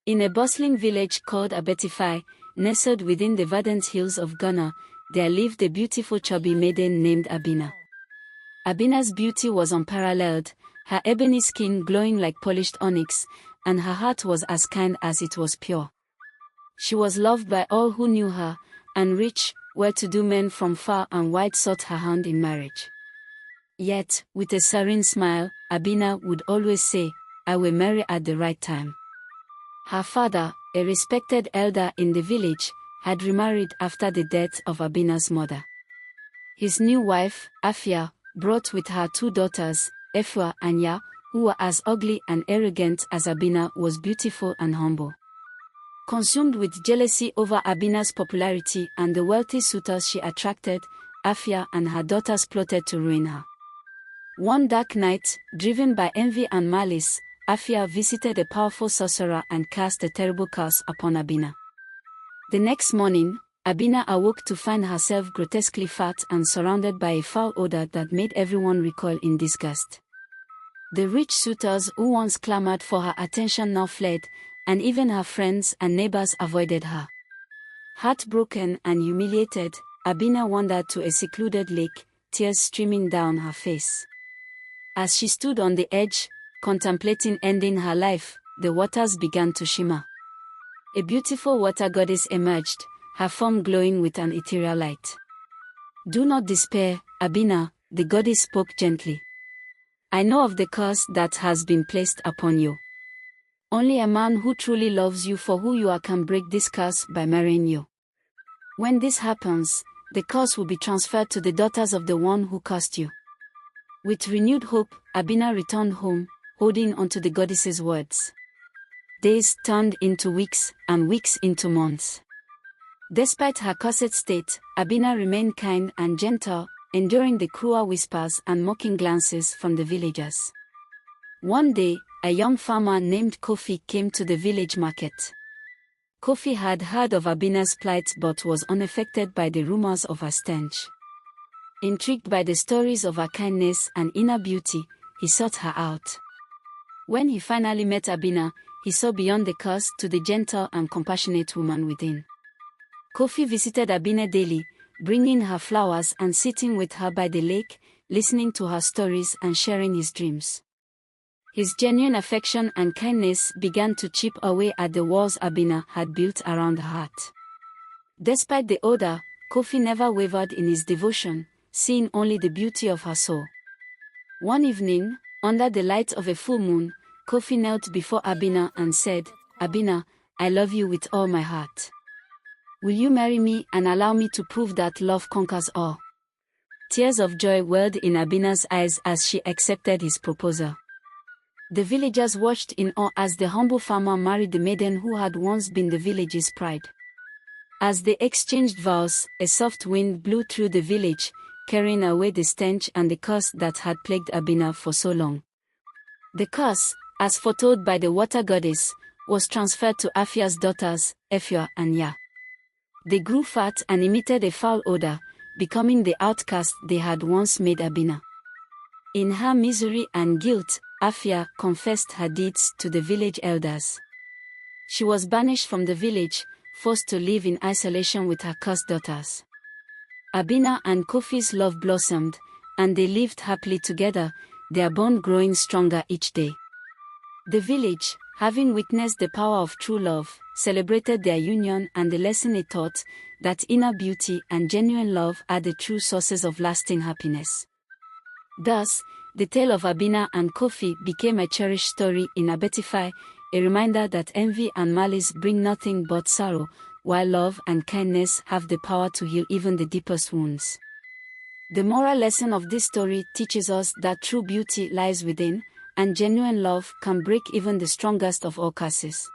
In a bustling village called Abetify, nestled within the verdant hills of Ghana, there lived a beautiful chubby maiden named Abena. Abena's beauty was unparalleled, her ebony skin glowing like polished onyx, and her heart was as kind as it was pure. She was loved by all who knew her, and rich, well-to-do men from far and wide sought her hand in marriage. Yet, with a serene smile, Abena would always say, "I will marry at the right time." Her father, a respected elder in the village, had remarried after the death of Abena's mother. His new wife, Afia, brought with her 2 daughters, Efua and Ya, who were as ugly and arrogant as Abena was beautiful and humble. Consumed with jealousy over Abena's popularity and the wealthy suitors she attracted, Afia and her daughters plotted to ruin her. One dark night, driven by envy and malice, Afia visited a powerful sorcerer and cast a terrible curse upon Abena. The next morning, Abena awoke to find herself grotesquely fat and surrounded by a foul odor that made everyone recoil in disgust. The rich suitors who once clamored for her attention now fled, and even her friends and neighbors avoided her. Heartbroken and humiliated, Abena wandered to a secluded lake, tears streaming down her face. As she stood on the edge, contemplating ending her life, the waters began to shimmer. A beautiful water goddess emerged, her form glowing with an ethereal light. "Do not despair, Abena," the goddess spoke gently. "I know of the curse that has been placed upon you. Only a man who truly loves you for who you are can break this curse by marrying you. When this happens, the curse will be transferred to the daughters of the one who cursed you." With renewed hope, Abena returned home, holding onto the goddess's words. Days turned into weeks, and weeks into months. Despite her cursed state, Abena remained kind and gentle, enduring the cruel whispers and mocking glances from the villagers. One day, a young farmer named Kofi came to the village market. Kofi had heard of Abena's plight but was unaffected by the rumors of her stench. Intrigued by the stories of her kindness and inner beauty, he sought her out. When he finally met Abena, he saw beyond the curse to the gentle and compassionate woman within. Kofi visited Abena daily, bringing her flowers and sitting with her by the lake, listening to her stories and sharing his dreams. His genuine affection and kindness began to chip away at the walls Abena had built around her heart. Despite the odor, Kofi never wavered in his devotion, seeing only the beauty of her soul. One evening, under the light of a full moon, Kofi knelt before Abena and said, "Abena, I love you with all my heart. Will you marry me and allow me to prove that love conquers all?" Tears of joy welled in Abena's eyes as she accepted his proposal. The villagers watched in awe as the humble farmer married the maiden who had once been the village's pride. As they exchanged vows, a soft wind blew through the village, carrying away the stench and the curse that had plagued Abena for so long. The curse, as foretold by the water goddess, was transferred to Afia's daughters, Efua and Ya. They grew fat and emitted a foul odor, becoming the outcast they had once made Abena. In her misery and guilt, Afia confessed her deeds to the village elders. She was banished from the village, forced to live in isolation with her cursed daughters. Abena and Kofi's love blossomed, and they lived happily together, their bond growing stronger each day. The village, having witnessed the power of true love, celebrated their union and the lesson it taught, that inner beauty and genuine love are the true sources of lasting happiness. Thus, the tale of Abena and Kofi became a cherished story in Abetify, a reminder that envy and malice bring nothing but sorrow, while love and kindness have the power to heal even the deepest wounds. The moral lesson of this story teaches us that true beauty lies within, and genuine love can break even the strongest of all curses.